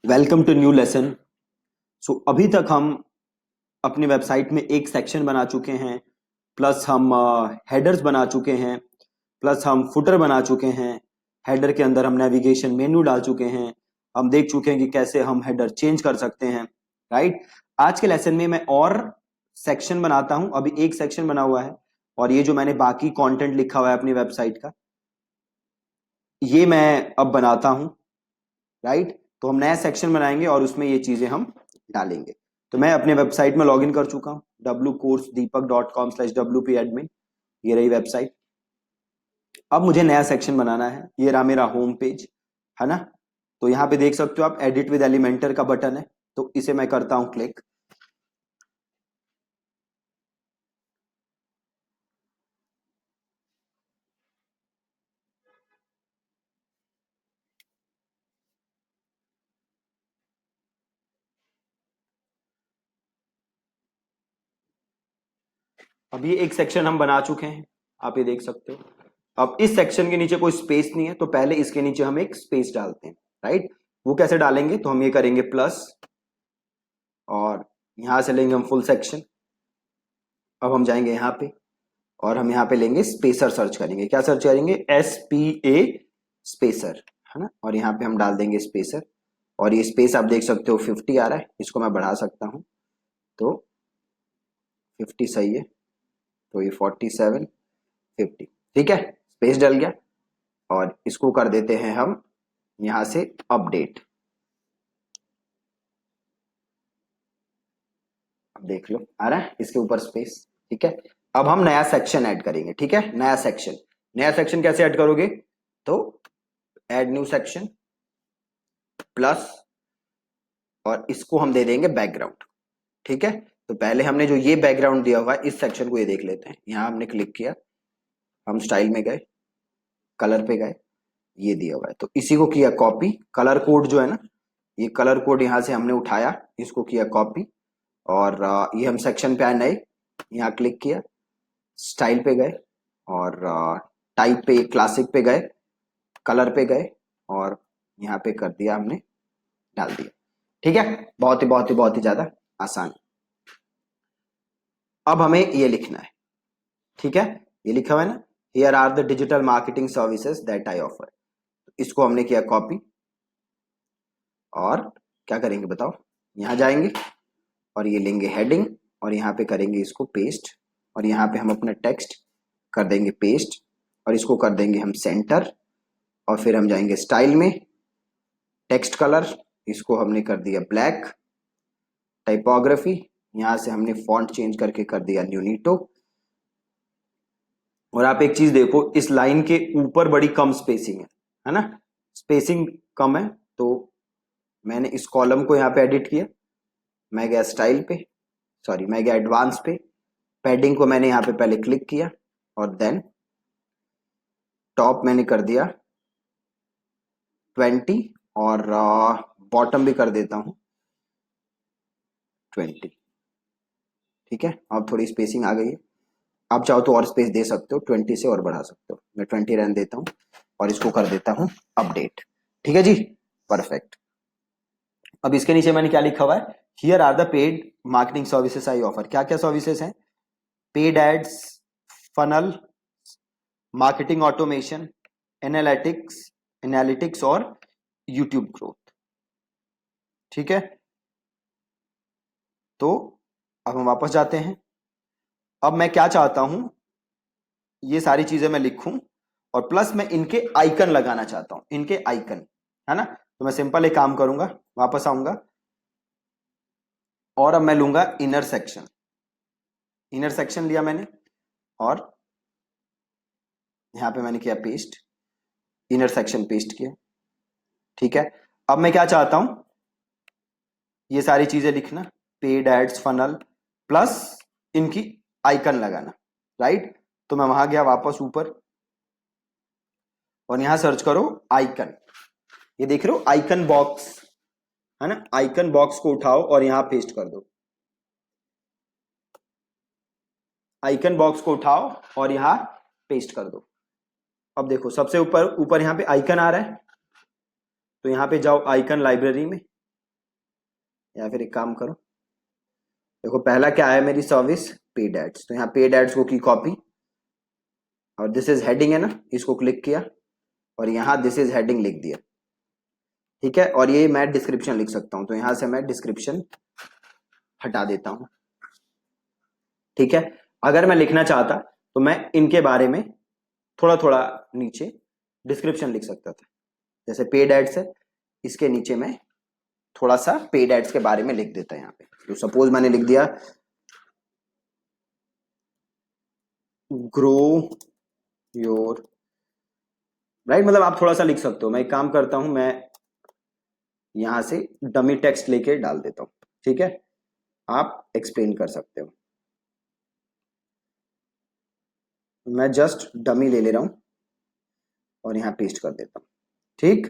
Welcome to new lesson. So अभी तक हम अपनी वेबसाइट में एक सेक्शन बना चुके हैं, प्लस हम हेडर्स बना चुके हैं, प्लस हम फुटर बना चुके हैं। हेडर के अंदर हम नेविगेशन मेन्यू डाल चुके हैं। हम देख चुके हैं कि कैसे हम हेडर चेंज कर सकते हैं। राइट। आज के लेसन में मैं और सेक्शन बनाता हूं। अभी एक सेक्शन बना हुआ है और ये जो मैंने बाकी कंटेंट लिखा हुआ है अपनी वेबसाइट का, ये मैं अब बनाता हूं। राइट। तो हम नया सेक्शन बनाएंगे और उसमें ये चीजें हम डालेंगे। तो मैं अपने वेबसाइट में लॉगिन कर चुका हूँ wcoursedeepak.com/wp-admin। ये रही वेबसाइट। अब मुझे नया सेक्शन बनाना है। ये रहा मेरा होम पेज, है ना। तो यहाँ पे देख सकते हो आप, एडिट विद एलिमेंटर का बटन है, तो इसे मैं करता हूं क्लिक। अब ये एक सेक्शन हम बना चुके हैं, आप ये देख सकते हो। अब इस सेक्शन के नीचे कोई स्पेस नहीं है, तो पहले इसके नीचे हम एक स्पेस डालते हैं। राइट। वो कैसे डालेंगे, तो हम ये करेंगे प्लस, और यहां से लेंगे हम फुल सेक्शन। अब हम जाएंगे यहाँ पे और हम यहाँ पे लेंगे स्पेसर, सर्च करेंगे। क्या सर्च करेंगे? SPA स्पेसर, है ना। और यहाँ पे हम डाल देंगे स्पेसर, और ये स्पेस आप देख सकते हो 50 आ रहा है। इसको मैं बढ़ा सकता हूँ, तो 50 सही है, तो ये 47, 50। ठीक है, स्पेस डल गया। और इसको कर देते हैं हम यहाँ से अपडेट। अब देख लो आ रहा है इसके ऊपर स्पेस। ठीक है। अब हम नया सेक्शन ऐड करेंगे। ठीक है, नया सेक्शन। नया सेक्शन कैसे ऐड करोगे? तो ऐड न्यू सेक्शन प्लस, और इसको हम दे देंगे बैकग्राउंड। ठीक है। तो पहले हमने जो ये बैकग्राउंड दिया हुआ है, इस सेक्शन को ये देख लेते हैं। यहां हमने क्लिक किया, हम स्टाइल में गए, कलर पे गए, ये दिया हुआ है, तो इसी को किया कॉपी। कलर कोड जो है ना, ये कलर कोड यहां से हमने उठाया, इसको किया कॉपी। और ये हम सेक्शन पे आए नए, यहाँ क्लिक किया, स्टाइल पे गए, और टाइप पे क्लासिक पे गए, कलर पे गए, और यहाँ पे कर दिया हमने, डाल दिया। ठीक है, बहुत ही बहुत ही बहुत ही ज्यादा आसान। अब हमें ये लिखना है। ठीक है, ये लिखा हुआ है ना, here are the digital marketing services that I offer. इसको हमने किया कॉपी, और क्या करेंगे बताओ? यहां जाएंगे और ये लेंगे हेडिंग, और यहाँ पे करेंगे इसको पेस्ट, और यहाँ पे हम अपना टेक्स्ट कर देंगे पेस्ट, और इसको कर देंगे हम सेंटर। और फिर हम जाएंगे स्टाइल में, टेक्स्ट कलर, इसको हमने कर दिया ब्लैक। टाइपोग्राफी, यहां से हमने फॉन्ट चेंज करके कर दिया न्यूनीटो। और आप एक चीज देखो, इस लाइन के ऊपर बड़ी कम स्पेसिंग है ना। स्पेसिंग कम है, तो मैंने इस कॉलम को यहाँ पे एडिट किया। मैं गया स्टाइल पे, सॉरी मैं गया एडवांस पे, पैडिंग को मैंने यहाँ पे पहले क्लिक किया, और देन टॉप मैंने कर दिया 20, और बॉटम भी कर देता हूँ 20। ठीक है, अब थोड़ी स्पेसिंग आ गई है। आप चाहो तो और स्पेस दे सकते हो, 20 से और बढ़ा सकते हो। मैं 20 रहने देता हूँ, और इसको कर देता हूँ अपडेट। ठीक है जी, परफेक्ट। अब इसके नीचे मैंने क्या लिखा हुआ है? Here are the paid marketing services I offer. क्या क्या सर्विसेज हैं? Paid ads, funnel, marketing automation, analytics analytics और यूट्यूब ग्रोथ। ठीक है, तो अब हम वापस जाते हैं। अब मैं क्या चाहता हूं, ये सारी चीजें मैं लिखूं, और प्लस मैं इनके आइकन लगाना चाहता हूं, इनके आइकन, है ना। तो मैं सिंपल एक काम करूंगा, वापस आऊंगा, और अब मैं लूंगा इनर सेक्शन। इनर सेक्शन लिया मैंने, और यहां पे मैंने किया पेस्ट, इनर सेक्शन पेस्ट किया। ठीक है, अब मैं क्या चाहता हूं, ये सारी चीजें लिखना, पेड एड्स, फनल, प्लस इनकी आइकन लगाना। राइट। तो मैं वहां गया वापस ऊपर, और यहां सर्च करो आइकन। ये देख रहे हो आइकन बॉक्स, है ना। आइकन बॉक्स को उठाओ और यहां पेस्ट कर दो। आइकन बॉक्स को उठाओ और यहां पेस्ट कर दो। अब देखो सबसे ऊपर ऊपर यहां पे आइकन आ रहा है, तो यहां पे जाओ आइकन लाइब्रेरी में, या फिर एक काम करो, देखो पहला क्या है मेरी सर्विस, पेड एड्स, तो यहाँ पेड एड्स को की कॉपी, और दिस इज हेडिंग है ना, इसको क्लिक किया और यहाँ दिस इज हेडिंग लिख दिया, ठीक है। और ये मैं डिस्क्रिप्शन लिख सकता हूँ, तो यहां से मैं डिस्क्रिप्शन हटा देता हूं, ठीक है। अगर मैं लिखना चाहता तो मैं इनके बारे में थोड़ा थोड़ा नीचे डिस्क्रिप्शन लिख सकता था, जैसे पेड एड्स है, इसके नीचे मैं थोड़ा सा पेड एड्स के बारे में लिख देता यहाँ पे। तो सपोज मैंने लिख दिया ग्रो योर, राइट, मतलब आप थोड़ा सा लिख सकते हो। मैं एक काम करता हूं, मैं यहां से डमी टेक्स्ट लेके डाल देता हूं, ठीक है, आप एक्सप्लेन कर सकते हो। मैं जस्ट डमी ले ले रहा हूं और यहाँ पेस्ट कर देता हूँ, ठीक।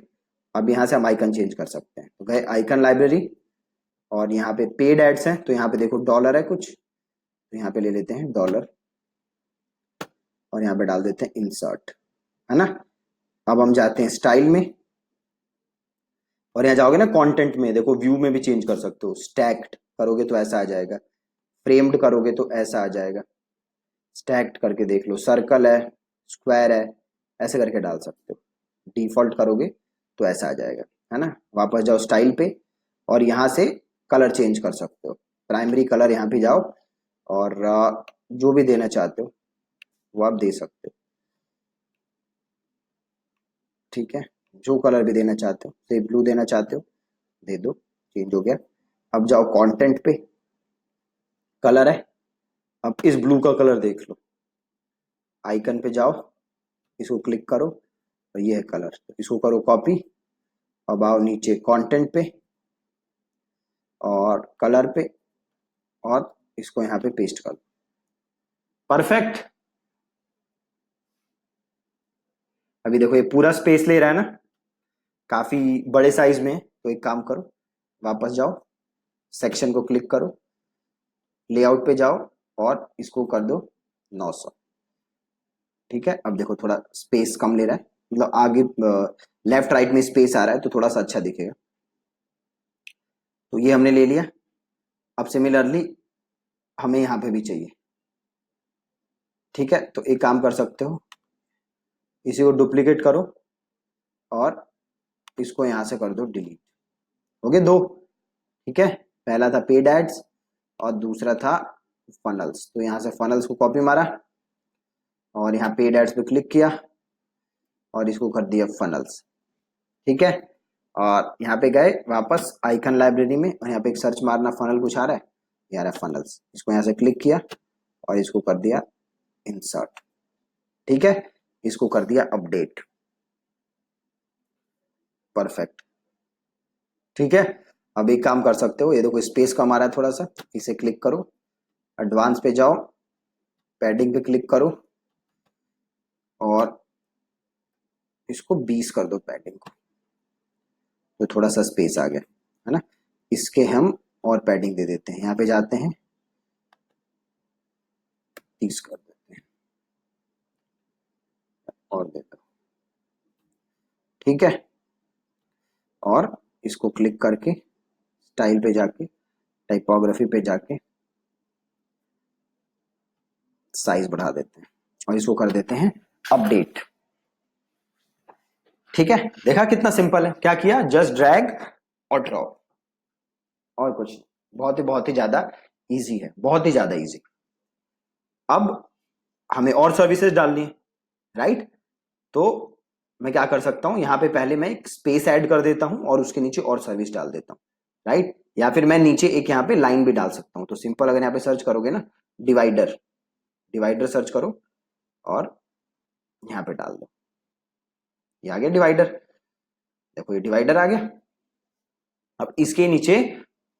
अब यहाँ से हम आइकन चेंज कर सकते हैं, तो गए आइकन लाइब्रेरी, और यहाँ पे पेड एड्स हैं, तो यहाँ पे देखो डॉलर है कुछ, तो यहाँ पे ले लेते हैं डॉलर और यहाँ पे डाल देते हैं इंसर्ट, है ना। अब हम जाते हैं स्टाइल में, और यहाँ जाओगे ना कंटेंट में, देखो व्यू में भी चेंज कर सकते हो, स्टैक्ड करोगे तो ऐसा आ जाएगा, फ्रेम्ड करोगे तो ऐसा आ जाएगा, स्टैक्ड करके देख लो, सर्कल है, स्क्वायर है, ऐसे करके डाल सकते हो, डिफॉल्ट करोगे तो ऐसा आ जाएगा, है ना। वापस जाओ स्टाइल पे और यहाँ से कलर चेंज कर सकते हो, प्राइमरी कलर यहाँ पे जाओ और जो भी देना चाहते हो वो आप दे सकते हो, ठीक है। जो कलर भी देना चाहते हो, से ब्लू देना चाहते हो दे दो, चेंज हो गया। अब जाओ कंटेंट पे, कलर है, अब इस ब्लू का कलर देख लो, आइकन पे जाओ, इसको क्लिक करो और ये है कलर, इसको करो कॉपी, अब आओ नीचे कंटेंट पे और कलर पे और इसको यहाँ पे पेस्ट कर दो, परफेक्ट। अभी देखो ये पूरा स्पेस ले रहा है ना, काफी बड़े साइज में है, तो एक काम करो, वापस जाओ, सेक्शन को क्लिक करो, लेआउट पे जाओ और इसको कर दो 900, ठीक है। अब देखो थोड़ा स्पेस कम ले रहा है, मतलब आगे लेफ्ट राइट में स्पेस आ रहा है तो थोड़ा सा अच्छा दिखेगा। तो ये हमने ले लिया। अब सिमिलरली हमें यहाँ पे भी चाहिए, ठीक है। तो एक काम कर सकते हो, इसी को डुप्लीकेट करो और इसको यहां से कर दो डिलीट, हो गए दो, ठीक है। पहला था पेड एड्स और दूसरा था फनल्स, तो यहाँ से फनल्स को कॉपी मारा और यहाँ पेड एड्स पे क्लिक किया और इसको कर दिया फनल्स, ठीक है। और यहाँ पे गए वापस आइकन लाइब्रेरी में और यहाँ पे एक सर्च मारना, फनल कुछ आ रहा है, ये आ रहा है फनल्स, इसको यहाँ से क्लिक किया और इसको कर दिया इंसर्ट, ठीक है। इसको कर दिया अपडेट, परफेक्ट, ठीक है। अब एक काम कर सकते हो, ये देखो स्पेस कम आ रहा है थोड़ा सा, इसे क्लिक करो, एडवांस पे जाओ, पैडिंग पे क्लिक करो और इसको 20 कर दो पैडिंग को, तो थोड़ा सा स्पेस आ गया, है ना। इसके हम और पैडिंग दे देते हैं, यहाँ पे जाते हैं 30 कर देते हैं और देता हूँ, ठीक है। और इसको क्लिक करके स्टाइल पे जाके टाइपोग्राफी पे जाके साइज बढ़ा देते हैं और इसको कर देते हैं अपडेट, ठीक है। देखा कितना सिंपल है, क्या किया, जस्ट ड्रैग और ड्रॉप, और कुछ नहीं। बहुत ही ज्यादा इजी है, बहुत ही ज्यादा इजी। अब हमें और सर्विसेज डालनी है, राइट। तो मैं क्या कर सकता हूं, यहां पे पहले मैं एक स्पेस ऐड कर देता हूं और उसके नीचे और सर्विस डाल देता हूं, राइट। या फिर मैं नीचे एक यहाँ पे लाइन भी डाल सकता हूं, तो सिंपल अगर यहाँ पे सर्च करोगे ना, डिवाइडर, डिवाइडर सर्च करो और यहाँ पे डाल दो, ये आ गया डिवाइडर, देखो ये डिवाइडर आ गया। अब इसके नीचे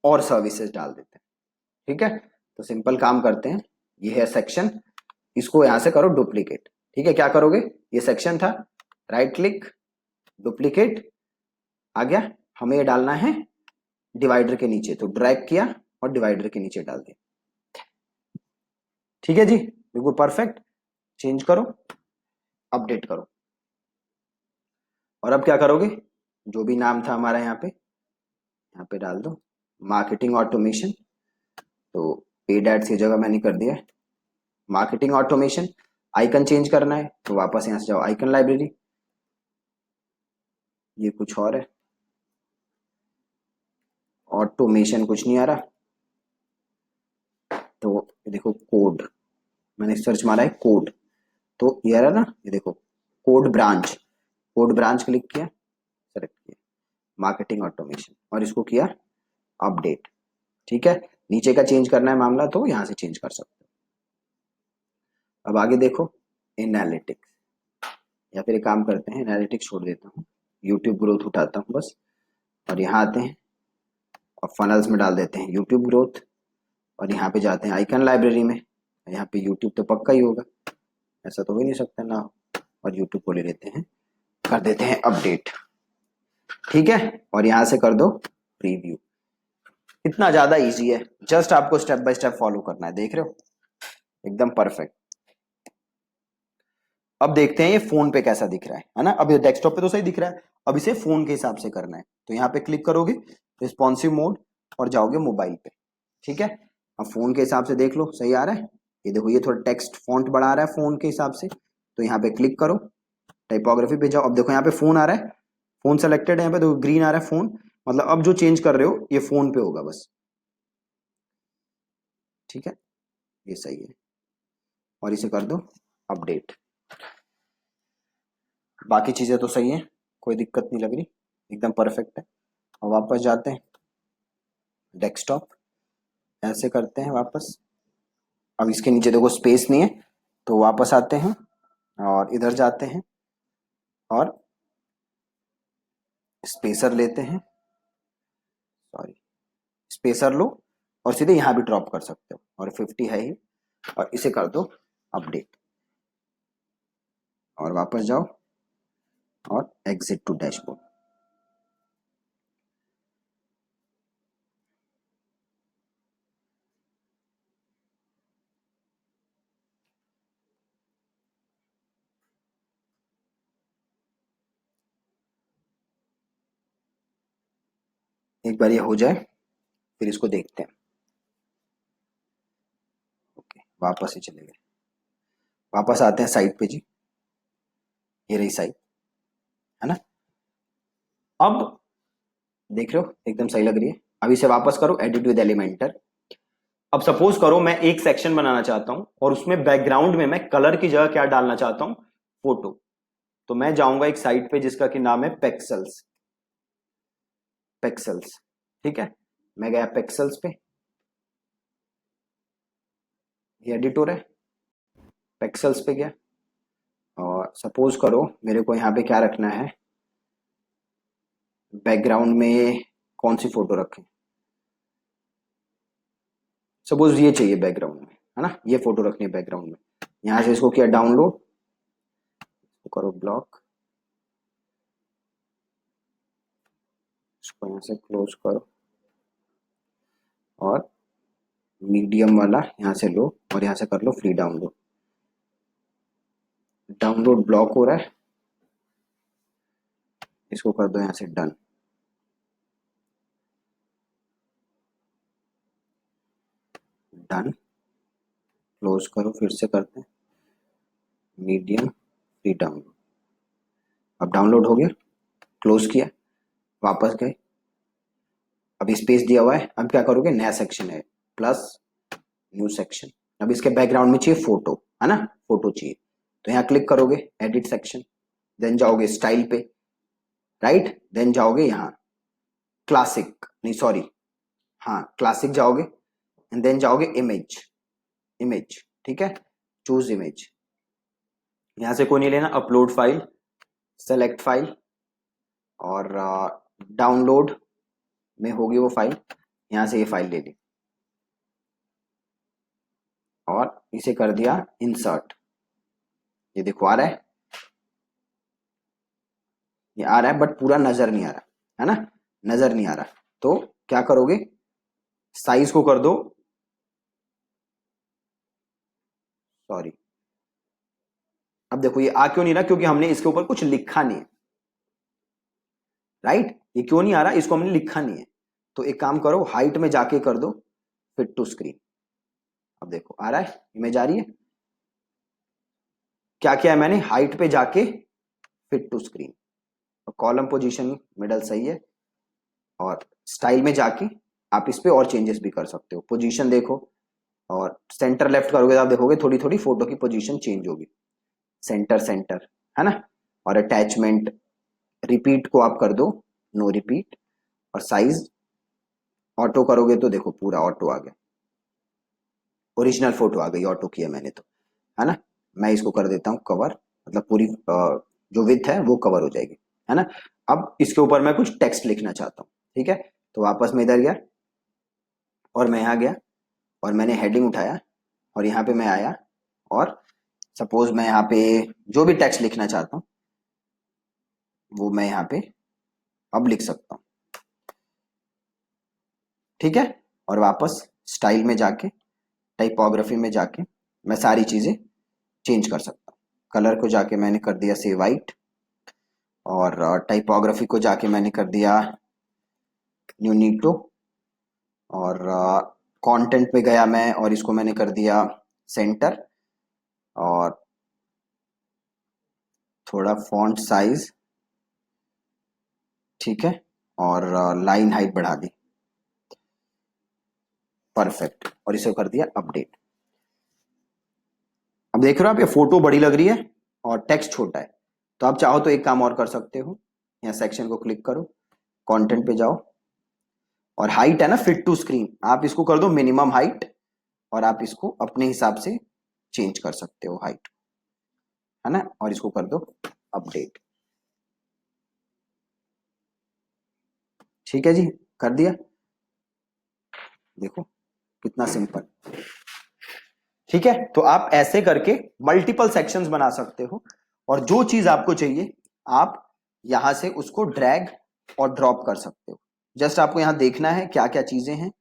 और सर्विसेज डाल देते हैं, ठीक है। तो सिंपल काम करते हैं, ये है सेक्शन, इसको यहां से करो डुप्लीकेट, ठीक है। क्या करोगे, ये सेक्शन था, राइट क्लिक, डुप्लीकेट, आ गया। हमें ये डालना है डिवाइडर के नीचे, तो ड्रैग किया और डिवाइडर के नीचे डाल दिया, ठीक है जी, बिल्कुल परफेक्ट। चेंज करो, अपडेट करो, और अब क्या करोगे, जो भी नाम था हमारा यहाँ पे डाल दो, मार्केटिंग ऑटोमेशन, तो पेड एड्स की जगह मैंने कर दिया मार्केटिंग ऑटोमेशन। आइकन चेंज करना है तो वापस यहां से जाओ आइकन लाइब्रेरी, ये कुछ और है, ऑटोमेशन कुछ नहीं आ रहा, तो ये देखो कोड, मैंने सर्च मारा है कोड, तो ये आ रहा ना, ये देखो code branch, code branch click किया, सेलेक्ट किया मार्केटिंग ऑटोमेशन और इसको किया अपडेट। ठीक है, नीचे का चेंज करना है मामला तो यहां से चेंज कर सकते हो। अब आगे देखो एनालिटिक्स, या फिर एक काम करते हैं एनालिटिक्स छोड़ देता हूँ, यूट्यूब ग्रोथ उठाता हूँ बस, और यहाँ आते हैं और फनल्स में डाल देते हैं यूट्यूब ग्रोथ, और यहाँ पे जाते हैं आइकन लाइब्रेरी में, यहाँ पे यूट्यूब तो पक्का ही होगा, ऐसा तो हो ही नहीं सकता ना हो, और यूट्यूब को ले लेते हैं, कर देते हैं अपडेट। ठीक है, और यहां से कर दो प्रीव्यू। इतना ज्यादा इजी है, जस्ट आपको स्टेप बाय स्टेप फॉलो करना है, देख रहे हो एकदम परफेक्ट। अब देखते हैं ये फोन पे कैसा दिख रहा है ना, अब ये डेस्कटॉप पे तो सही दिख रहा है, अब इसे फोन के हिसाब से करना है, तो यहाँ पे क्लिक करोगे रिस्पॉन्सिव मोड और जाओगे मोबाइल पे। ठीक है, अब फोन के हिसाब से देख लो सही आ रहा है, ये देखो ये थोड़ा टेक्स्ट फॉन्ट बढ़ा रहा है फोन के हिसाब से, तो यहाँ पे क्लिक करो टाइपोग्राफी पे जाओ, अब देखो यहाँ पे फोन आ रहा है, फोन सेलेक्टेड है यहाँ पे, तो ग्रीन आ रहा है फोन, मतलब अब जो चेंज कर रहे हो ये फोन पे होगा बस। ठीक है, ये सही है, और इसे कर दो अपडेट। बाकी चीजें तो सही है, कोई दिक्कत नहीं लग रही, एकदम परफेक्ट है। और वापस जाते हैं डेस्कटॉप, ऐसे करते हैं वापस, अब इसके नीचे देखो स्पेस नहीं है, तो वापस आते हैं और इधर जाते हैं और स्पेसर लेते हैं, सॉरी स्पेसर लो और सीधे यहाँ भी ड्रॉप कर सकते हो, और 50 है ही, और इसे कर दो अपडेट, और वापस जाओ और एग्जिट टू डैशबोर्ड। एक बार ये हो जाए फिर इसको देखते हैं। ओके, वापस ही चले गए, वापस आते हैं साइट पे जी, ये रही साइट है ना। अब देख रहे हो एकदम सही लग रही है, अब इसे वापस करो एडिट विद एलिमेंटर। अब सपोज करो मैं एक सेक्शन बनाना चाहता हूं और उसमें बैकग्राउंड में मैं कलर की जगह क्या डालना चाहता हूं, फोटो, तो मैं जाऊंगा एक साइट पे जिसका कि नाम है पेक्सल्स, पेक्सल्स। ठीक है, मैं गया पेक्सल्स पे, ये एडिटर है, पेक्सल्स पे गया, और सपोज करो मेरे को यहाँ पे क्या रखना है, बैकग्राउंड में कौन सी फोटो रखें, सपोज ये चाहिए बैकग्राउंड में है ना, ये फोटो रखनी है बैकग्राउंड में, यहां से इसको किया डाउनलोड, करो ब्लॉक, इसको यहाँ से क्लोज करो, और मीडियम वाला यहाँ से लो और यहाँ से कर लो फ्री डाउनलोड, डाउनलोड ब्लॉक हो रहा है, इसको कर दो यहाँ से डन, डन, क्लोज करो, फिर से करते हैं मीडियम फ्री डाउनलोड, अब डाउनलोड हो गया, क्लोज किया, वापस गए, अब स्पेस दिया हुआ है, अब क्या करोगे नया सेक्शन है प्लस न्यू सेक्शन, अब इसके बैकग्राउंड में चाहिए फोटो है ना, फोटो चाहिए, तो यहाँ क्लिक करोगे एडिट सेक्शन, देन जाओगे स्टाइल पे, राइट, देन जाओगे यहाँ क्लासिक, नहीं सॉरी, हाँ क्लासिक जाओगे, एंड देन जाओगे इमेज, इमेज, ठीक है, चूज इमेज, यहां से कोई नहीं लेना, अपलोड फाइल, सेलेक्ट फाइल, और डाउनलोड में होगी वो फाइल, यहां से ये फाइल ले ली और इसे कर दिया इंसर्ट, ये देखो आ रहा है, ये आ रहा है बट पूरा नजर नहीं आ रहा है ना, नजर नहीं आ रहा, तो क्या करोगे साइज को कर दो, सॉरी, अब देखो ये आ क्यों नहीं रहा, क्योंकि हमने इसके ऊपर कुछ लिखा नहीं है, राइट, ये क्यों नहीं आ रहा, इसको हमने लिखा नहीं है, तो एक काम करो, हाइट में जाके कर दो फिट टू स्क्रीन। अब देखो आ रहा है, इमेज आ रही है। क्या किया है मैंने, हाइट पे जाके फिट टू स्क्रीन, और कॉलम पोजीशन मिडल सही है, और स्टाइल में जाके आप इस पे और चेंजेस भी कर सकते हो। पोजीशन देखो, और सेंटर लेफ्ट करोगे तो आप देखोगे थोड़ी थोड़ी फोटो की पोजीशन चेंज होगी। सेंटर सेंटर, है ना। और अटैचमेंट, रिपीट को आप कर दो नो रिपीट, और साइज ऑटो करोगे तो देखो पूरा ऑटो आ गया, ओरिजिनल फोटो आ गई, ऑटो किया मैंने तो, है ना। मैं इसको कर देता हूँ कवर, मतलब पूरी जो विड्थ है वो कवर हो जाएगी, है ना। अब इसके ऊपर मैं कुछ टेक्स्ट लिखना चाहता हूँ, ठीक है। तो वापस में इधर गया, और मैं यहाँ गया, और मैंने हेडिंग उठाया, और यहाँ पे मैं आया, और सपोज मैं यहाँ पे जो भी टेक्स्ट लिखना चाहता हूँ वो मैं यहाँ पे अब लिख सकता हूँ, ठीक है। और वापस स्टाइल में जाके, टाइपोग्राफी में जाके मैं सारी चीजें चेंज कर सकता हूँ। कलर को जाके मैंने कर दिया से वाइट, और टाइपोग्राफी को जाके मैंने कर दिया न्यूनीटो, और कंटेंट पे गया मैं और इसको मैंने कर दिया सेंटर, और थोड़ा फॉन्ट साइज, ठीक है, और लाइन हाइट बढ़ा दी, परफेक्ट, और इसे कर दिया अपडेट। अब देख रहे हो आप, ये फोटो बड़ी लग रही है और टेक्स्ट छोटा है। तो आप चाहो तो एक काम और कर सकते हो, यहाँ सेक्शन को क्लिक करो, कंटेंट पे जाओ, और हाइट है ना फिट टू स्क्रीन, आप इसको कर दो मिनिमम हाइट, और आप इसको अपने हिसाब से चेंज कर सकते हो हाइट, है ना। और इसको कर दो अपडेट, ठीक है जी, कर दिया। देखो कितना सिंपल, ठीक है। तो आप ऐसे करके मल्टीपल सेक्शंस बना सकते हो, और जो चीज आपको चाहिए आप यहां से उसको ड्रैग और ड्रॉप कर सकते हो। जस्ट आपको यहां देखना है क्या क्या चीजें हैं,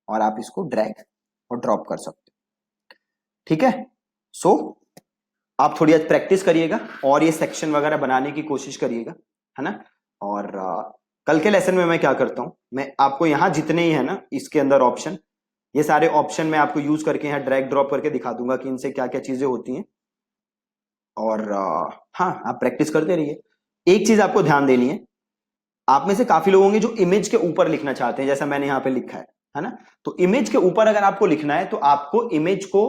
और आप इसको ड्रैग और ड्रॉप कर सकते हो, ठीक है। सो आप थोड़ी आज प्रैक्टिस करिएगा, और ये सेक्शन वगैरह बनाने की कोशिश करिएगा, है ना। और कल के लेसन में मैं क्या करता हूं, मैं आपको यहां जितने ही है ना इसके अंदर ऑप्शन, ये सारे ऑप्शन मैं आपको यूज करके यहाँ ड्रैग ड्रॉप करके दिखा दूंगा कि इनसे क्या क्या चीजें होती हैं। और हाँ, आप प्रैक्टिस करते रहिए। एक चीज आपको ध्यान देनी है, आप में से काफी लोग होंगे जो इमेज के ऊपर लिखना चाहते हैं, जैसा मैंने यहाँ पे लिखा है ना। तो इमेज के ऊपर अगर आपको लिखना है तो आपको इमेज को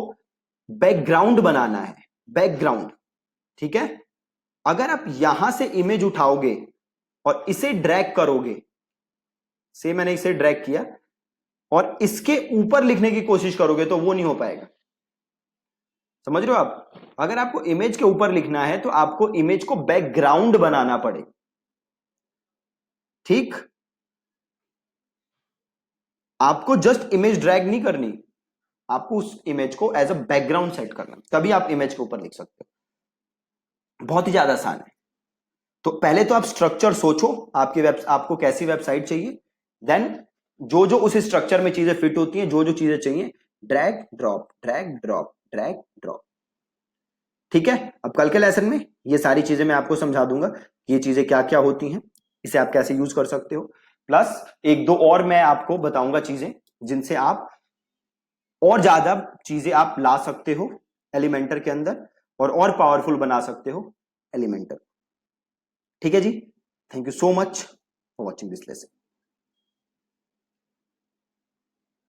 बैकग्राउंड बनाना है, बैकग्राउंड, ठीक है। अगर आप यहां से इमेज उठाओगे और इसे ड्रैग करोगे, से मैंने इसे ड्रैग किया, और इसके ऊपर लिखने की कोशिश करोगे तो वो नहीं हो पाएगा। समझ रहे हो आप, अगर आपको इमेज के ऊपर लिखना है तो आपको इमेज को बैकग्राउंड बनाना पड़े, ठीक। आपको जस्ट इमेज ड्रैग नहीं करनी, आपको उस इमेज को एज अ बैकग्राउंड सेट करना, तभी आप इमेज के ऊपर लिख सकते हो। बहुत ही ज्यादा आसान है। तो पहले तो आप स्ट्रक्चर सोचो, आपको कैसी वेबसाइट चाहिए, देन जो जो उस स्ट्रक्चर में चीजें फिट होती हैं, जो जो चीजें चाहिए, drag drop drag drop drag drop, ठीक है। अब कल के लेसन में ये सारी चीजें मैं आपको समझा दूंगा कि ये चीजें क्या क्या होती हैं, इसे आप कैसे यूज कर सकते हो। प्लस एक दो और मैं आपको बताऊंगा चीजें जिनसे आप और ज्यादा चीजें आप ला सकते हो एलिमेंटर के अंदर, और पावरफुल बना सकते हो एलिमेंटर, ठीक है जी। Thank you so much for watching this lesson.